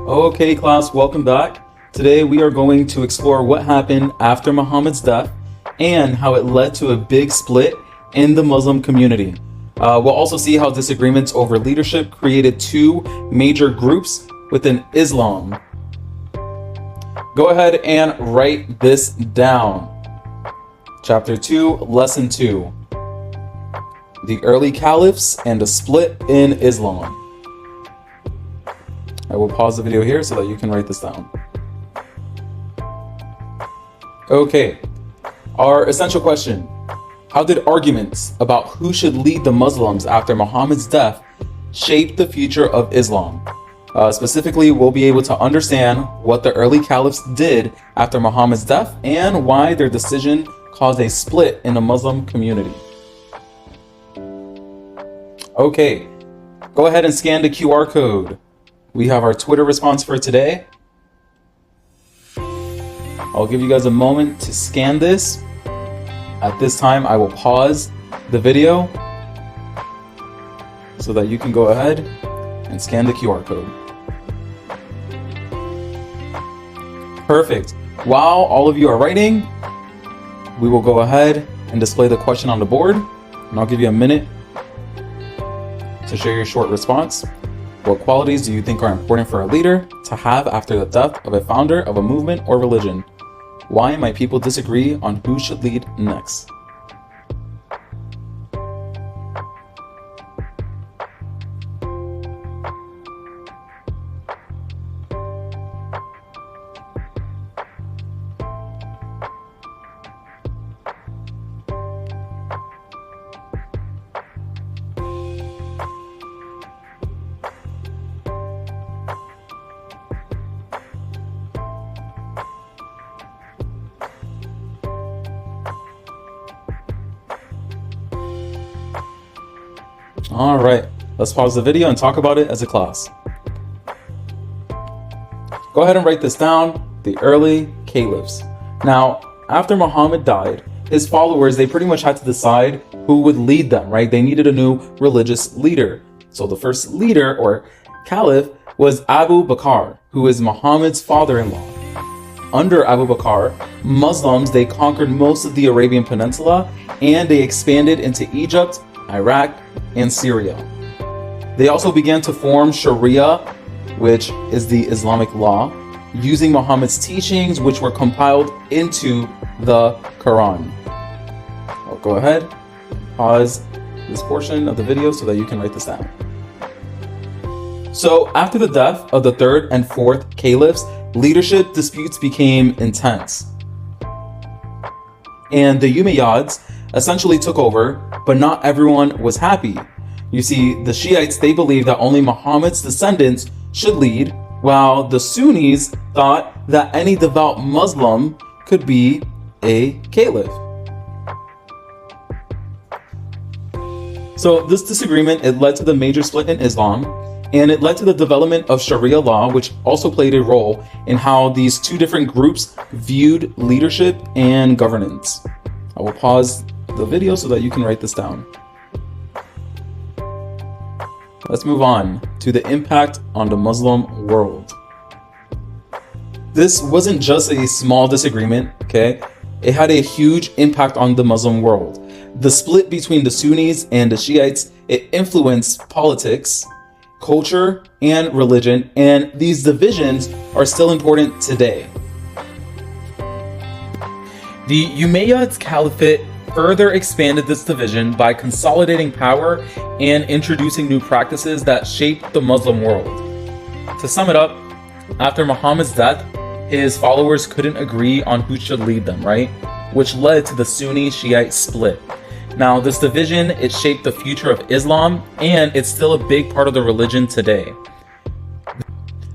Okay, class, welcome back. Today we are going to explore what happened after Muhammad's death and how it led to a big split in the Muslim community. We'll also see how disagreements over leadership created two major groups within Islam. Go ahead and write this down. Chapter 2, Lesson 2. The early caliphs and a split in Islam. I will pause the video here so that you can write this down. Okay, our essential question. How did arguments about who should lead the Muslims after Muhammad's death shape the future of Islam? Specifically, we'll be able to understand what the early caliphs did after Muhammad's death and why their decision caused a split in the Muslim community. Okay, go ahead and scan the QR code. We have our Twitter response for today. I'll give you guys a moment to scan this. At this time, I will pause the video so that you can go ahead and scan the QR code. Perfect. While all of you are writing, we will go ahead and display the question on the board, and I'll give you a minute to share your short response. What qualities do you think are important for a leader to have after the death of a founder of a movement or religion? Why might people disagree on who should lead next? All right, let's pause the video and talk about it as a class. Go ahead and write this down, the early caliphs. Now, after Muhammad died, his followers, they pretty much had to decide who would lead them, right? They needed a new religious leader. So the first leader or caliph was Abu Bakr, who is Muhammad's father-in-law. Under Abu Bakr, Muslims, they conquered most of the Arabian Peninsula and they expanded into Egypt, Iraq, and Syria. They also began to form Sharia, which is the Islamic law, using Muhammad's teachings, which were compiled into the Quran. I'll go ahead, pause this portion of the video so that you can write this down. So after the death of the third and fourth caliphs, leadership disputes became intense. And the Umayyads essentially took over, but not everyone was happy. You see, the Shiites, they believed that only Muhammad's descendants should lead, while the Sunnis thought that any devout Muslim could be a caliph. So this disagreement, it led to the major split in Islam, and it led to the development of Sharia law, which also played a role in how these two different groups viewed leadership and governance. I will pause the video so that you can write this down. Let's move on to the impact on the Muslim world. This wasn't just a small disagreement, okay? It had a huge impact on the Muslim world. The split between the Sunnis and the Shiites, it influenced politics, culture, and religion, and these divisions are still important today. The Umayyad Caliphate further expanded this division by consolidating power and introducing new practices that shaped the Muslim world. To sum it up, after Muhammad's death, his followers couldn't agree on who should lead them, right? Which led to the Sunni-Shiite split. Now, this division, it shaped the future of Islam, and it's still a big part of the religion today.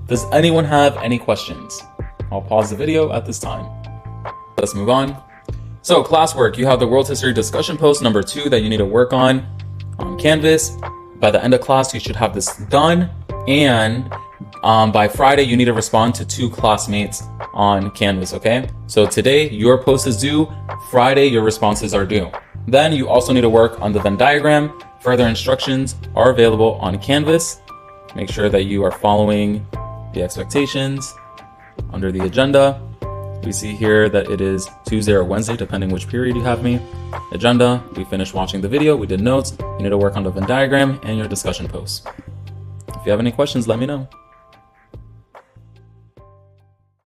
Does anyone have any questions? I'll pause the video at this time. Let's move on. So classwork, you have the World History Discussion Post number 2 that you need to work on Canvas. By the end of class, you should have this done. And by Friday, you need to respond to 2 classmates on Canvas, okay? So today, your post is due. Friday, your responses are due. Then you also need to work on the Venn diagram. Further instructions are available on Canvas. Make sure that you are following the expectations. Under the agenda, we see here that it is Tuesday or Wednesday, depending which period you have me. Agenda, we finished watching the video, we did notes, you need to work on the Venn diagram and your discussion posts. If you have any questions, let me know.